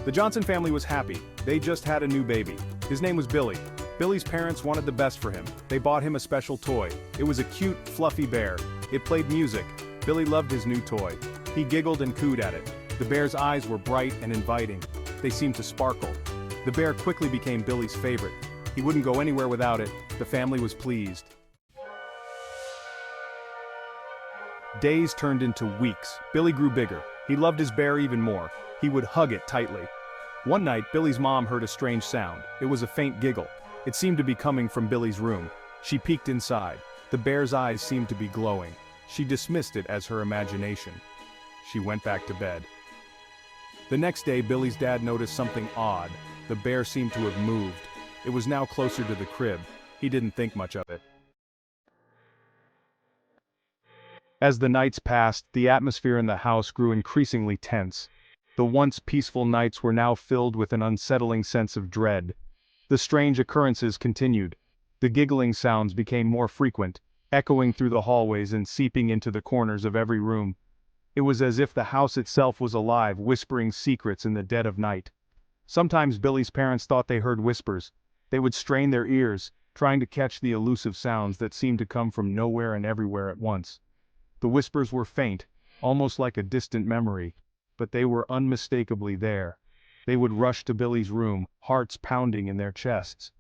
The Johnson family was happy. They just had a new baby. His name was Billy. Billy's parents wanted the best for him. They bought him a special toy. It was a cute, fluffy bear. It played music. Billy loved his new toy. He giggled and cooed at it. The bear's eyes were bright and inviting. They seemed to sparkle. The bear quickly became Billy's favorite. He wouldn't go anywhere without it. The family was pleased. Days turned into weeks. Billy grew bigger. He loved his bear even more. He would hug it tightly. One night, Billy's mom heard a strange sound. It was a faint giggle. It seemed to be coming from Billy's room. She peeked inside. The bear's eyes seemed to be glowing. She dismissed it as her imagination. She went back to bed. The next day, Billy's dad noticed something odd. The bear seemed to have moved. It was now closer to the crib. He didn't think much of it. As the nights passed, the atmosphere in the house grew increasingly tense. The once peaceful nights were now filled with an unsettling sense of dread. The strange occurrences continued. The giggling sounds became more frequent, echoing through the hallways and seeping into the corners of every room. It was as if the house itself was alive, whispering secrets in the dead of night. Sometimes Billy's parents thought they heard whispers. They would strain their ears, trying to catch the elusive sounds that seemed to come from nowhere and everywhere at once. The whispers were faint, almost like a distant memory, but they were unmistakably there. They would rush to Billy's room, hearts pounding in their chests.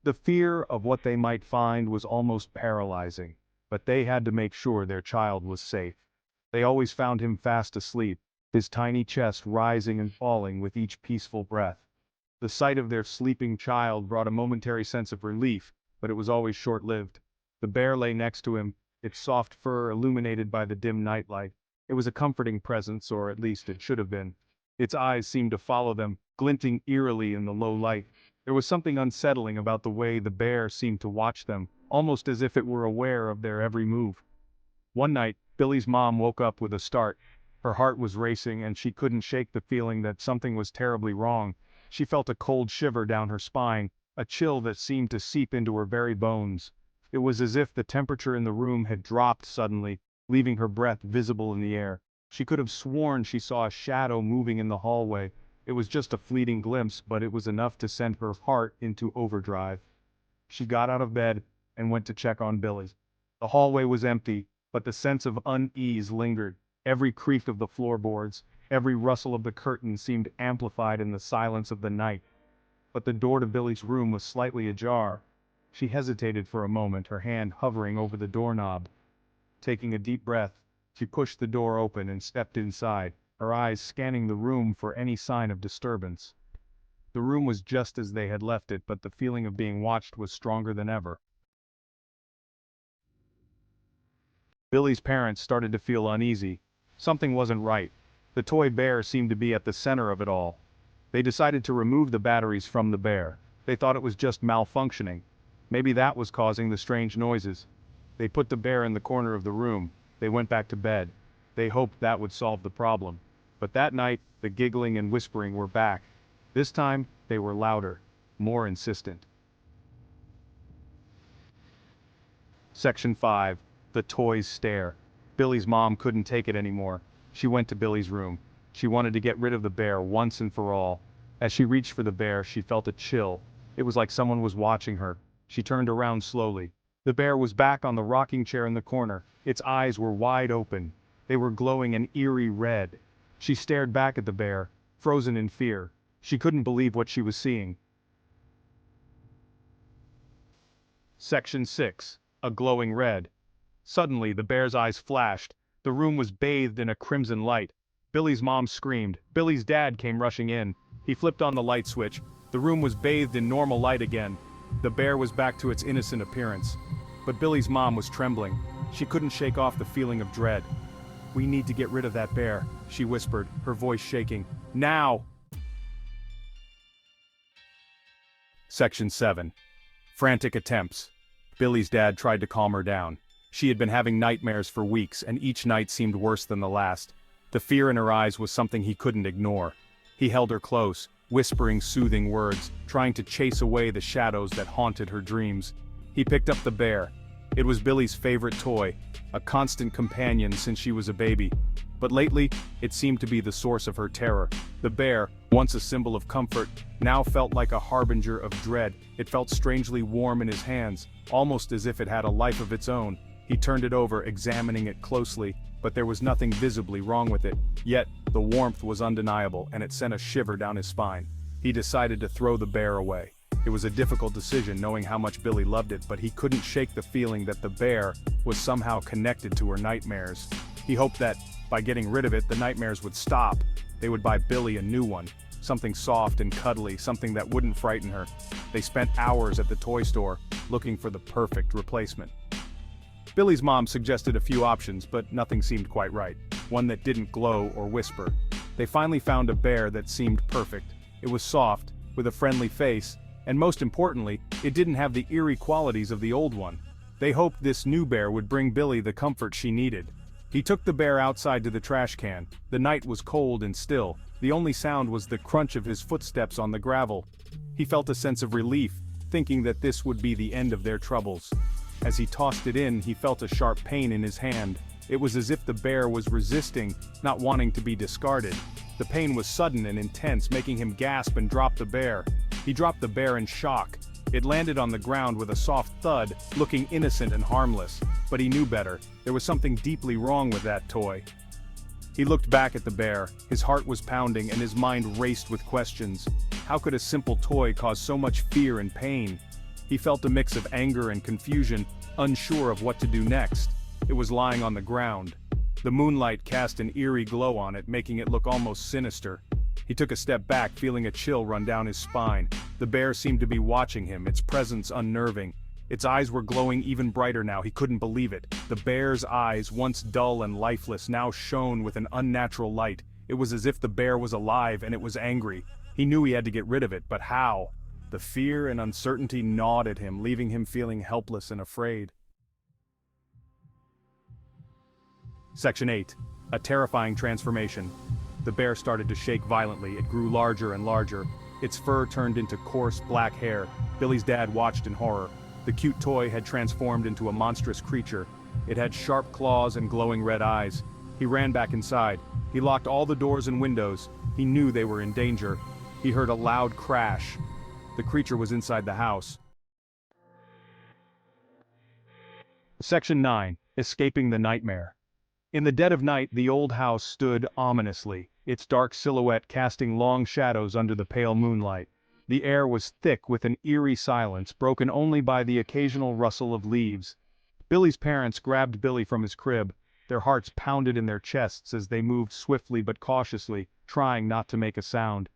The fear of what they might find was almost paralyzing, but they had to make sure their child was safe. They always found him fast asleep, his tiny chest rising and falling with each peaceful breath. The sight of their sleeping child brought a momentary sense of relief, but it was always short-lived. The bear lay next to him, its soft fur illuminated by the dim nightlight. It was a comforting presence, or at least it should have been. Its eyes seemed to follow them, glinting eerily in the low light. There was something unsettling about the way the bear seemed to watch them, almost as if it were aware of their every move. One night, Billy's mom woke up with a start. Her heart was racing and she couldn't shake the feeling that something was terribly wrong. She felt a cold shiver down her spine, a chill that seemed to seep into her very bones. It was as if the temperature in the room had dropped suddenly, leaving her breath visible in the air. She could have sworn she saw a shadow moving in the hallway. It was just a fleeting glimpse, but it was enough to send her heart into overdrive. She got out of bed and went to check on Billy. The hallway was empty, but the sense of unease lingered. Every creak of the floorboards, every rustle of the curtains seemed amplified in the silence of the night. But the door to Billy's room was slightly ajar. She hesitated for a moment, her hand hovering over the doorknob. Taking a deep breath, she pushed the door open and stepped inside, her eyes scanning the room for any sign of disturbance. The room was just as they had left it, but the feeling of being watched was stronger than ever. Billy's parents started to feel uneasy. Something wasn't right. The toy bear seemed to be at the center of it all. They decided to remove the batteries from the bear. They thought it was just malfunctioning. Maybe that was causing the strange noises. They put the bear in the corner of the room. They went back to bed. They hoped that would solve the problem. But that night, the giggling and whispering were back. This time, they were louder, more insistent. Section 5. The Toys Stare. Billy's mom couldn't take it anymore. She went to Billy's room. She wanted to get rid of the bear once and for all. As she reached for the bear, she felt a chill. It was like someone was watching her. She turned around slowly. The bear was back on the rocking chair in the corner. Its eyes were wide open. They were glowing an eerie red. She stared back at the bear, frozen in fear. She couldn't believe what she was seeing. Section 6. A glowing red. Suddenly, the bear's eyes flashed. The room was bathed in a crimson light. Billy's mom screamed. Billy's dad came rushing in. He flipped on the light switch. The room was bathed in normal light again. The bear was back to its innocent appearance. But Billy's mom was trembling. She couldn't shake off the feeling of dread. "We need to get rid of that bear," she whispered, her voice shaking. "Now!" Section 7. Frantic Attempts. Billy's dad tried to calm her down. She had been having nightmares for weeks, and each night seemed worse than the last. The fear in her eyes was something he couldn't ignore. He held her close, whispering soothing words, trying to chase away the shadows that haunted her dreams. He picked up the bear. It was Billy's favorite toy, a constant companion since she was a baby. But lately, it seemed to be the source of her terror. The bear, once a symbol of comfort, now felt like a harbinger of dread. It felt strangely warm in his hands, almost as if it had a life of its own. He turned it over, examining it closely, but there was nothing visibly wrong with it. Yet, the warmth was undeniable, and it sent a shiver down his spine. He decided to throw the bear away. It was a difficult decision knowing how much Billy loved it, but he couldn't shake the feeling that the bear was somehow connected to her nightmares. He hoped that, by getting rid of it, the nightmares would stop. They would buy Billy a new one, something soft and cuddly, something that wouldn't frighten her. They spent hours at the toy store, looking for the perfect replacement. Billy's mom suggested a few options, but nothing seemed quite right. One that didn't glow or whisper. They finally found a bear that seemed perfect. It was soft, with a friendly face, and most importantly, it didn't have the eerie qualities of the old one. They hoped this new bear would bring Billy the comfort she needed. He took the bear outside to the trash can. The night was cold and still. The only sound was the crunch of his footsteps on the gravel. He felt a sense of relief, thinking that this would be the end of their troubles. As he tossed it in, he felt a sharp pain in his hand. It was as if the bear was resisting, not wanting to be discarded. The pain was sudden and intense, making him gasp and drop the bear. He dropped the bear in shock. It landed on the ground with a soft thud, looking innocent and harmless. But he knew better. There was something deeply wrong with that toy. He looked back at the bear. His heart was pounding and his mind raced with questions. How could a simple toy cause so much fear and pain? He felt a mix of anger and confusion, unsure of what to do next. It was lying on the ground. The moonlight cast an eerie glow on it, making it look almost sinister. He took a step back, feeling a chill run down his spine. The bear seemed to be watching him, its presence unnerving. Its eyes were glowing even brighter now. He couldn't believe it. The bear's eyes, once dull and lifeless, now shone with an unnatural light. It was as if the bear was alive and it was angry. He knew he had to get rid of it, but how? The fear and uncertainty gnawed at him, leaving him feeling helpless and afraid. Section 8. A terrifying transformation. The bear started to shake violently. It grew larger and larger. Its fur turned into coarse black hair. Billy's dad watched in horror. The cute toy had transformed into a monstrous creature. It had sharp claws and glowing red eyes. He ran back inside. He locked all the doors and windows. He knew they were in danger. He heard a loud crash. The creature was inside the house. Section 9. Escaping the nightmare. In the dead of night, the old house stood ominously, its dark silhouette casting long shadows under the pale moonlight. The air was thick with an eerie silence, broken only by the occasional rustle of leaves. Billy's parents grabbed Billy from his crib. Their hearts pounded in their chests as they moved swiftly but cautiously, trying not to make a sound.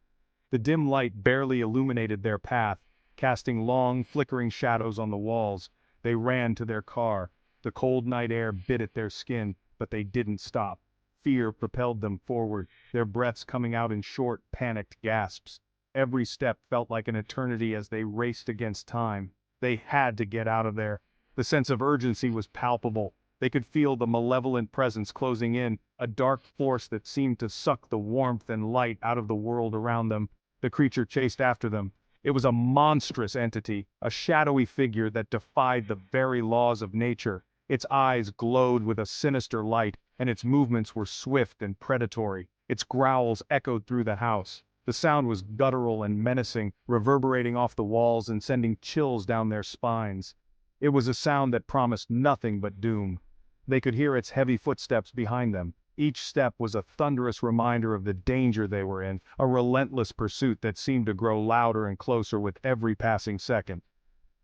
The dim light barely illuminated their path, casting long, flickering shadows on the walls. They ran to their car. The cold night air bit at their skin, but they didn't stop. Fear propelled them forward, their breaths coming out in short, panicked gasps. Every step felt like an eternity as they raced against time. They had to get out of there. The sense of urgency was palpable. They could feel the malevolent presence closing in, a dark force that seemed to suck the warmth and light out of the world around them. The creature chased after them. It was a monstrous entity, a shadowy figure that defied the very laws of nature. Its eyes glowed with a sinister light, and its movements were swift and predatory. Its growls echoed through the house. The sound was guttural and menacing, reverberating off the walls and sending chills down their spines. It was a sound that promised nothing but doom. They could hear its heavy footsteps behind them. Each step was a thunderous reminder of the danger they were in, a relentless pursuit that seemed to grow louder and closer with every passing second.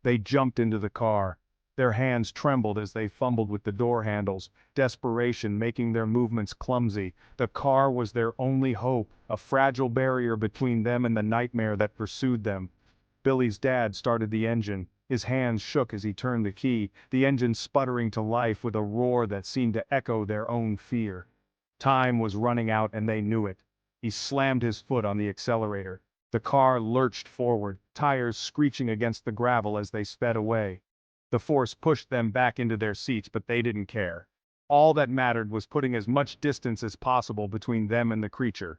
They jumped into the car. Their hands trembled as they fumbled with the door handles, desperation making their movements clumsy. The car was their only hope, a fragile barrier between them and the nightmare that pursued them. Billy's dad started the engine. His hands shook as he turned the key, the engine sputtering to life with a roar that seemed to echo their own fear. Time was running out and they knew it. He slammed his foot on the accelerator. The car lurched forward, tires screeching against the gravel as they sped away. The force pushed them back into their seats, but they didn't care. All that mattered was putting as much distance as possible between them and the creature.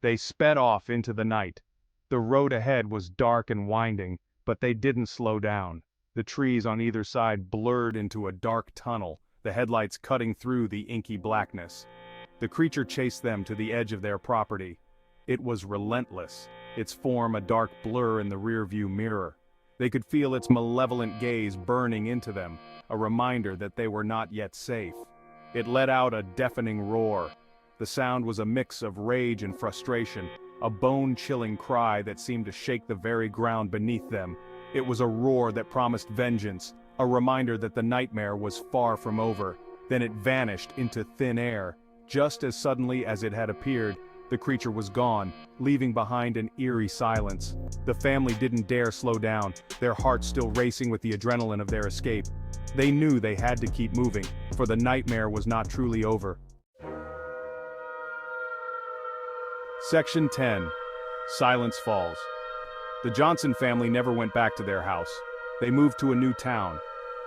They sped off into the night. The road ahead was dark and winding, but they didn't slow down. The trees on either side blurred into a dark tunnel, the headlights cutting through the inky blackness. The creature chased them to the edge of their property. It was relentless, its form a dark blur in the rearview mirror. They could feel its malevolent gaze burning into them, a reminder that they were not yet safe. It let out a deafening roar. The sound was a mix of rage and frustration, a bone-chilling cry that seemed to shake the very ground beneath them. It was a roar that promised vengeance, a reminder that the nightmare was far from over. Then it vanished into thin air. Just as suddenly as it had appeared, the creature was gone, leaving behind an eerie silence. The family didn't dare slow down, their hearts still racing with the adrenaline of their escape. They knew they had to keep moving, for the nightmare was not truly over. Section 10. Silence Falls. The Johnson family never went back to their house. They moved to a new town.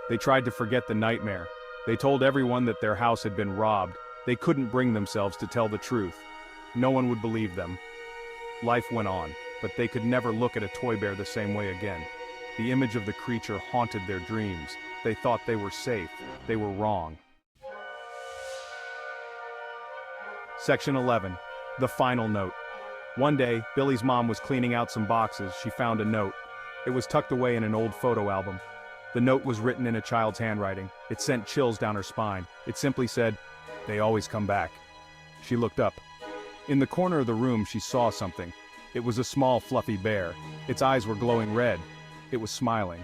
They tried to forget the nightmare. They told everyone that their house had been robbed. They couldn't bring themselves to tell the truth. No one would believe them. Life went on, but they could never look at a toy bear the same way again. The image of the creature haunted their dreams. They thought they were safe. They were wrong. Section 11. The Final Note. One day, Billy's mom was cleaning out some boxes. She found a note. It was tucked away in an old photo album. The note was written in a child's handwriting. It sent chills down her spine. It simply said, "They always come back." She looked up. In the corner of the room she saw something. It was a small fluffy bear. Its eyes were glowing red. It was smiling.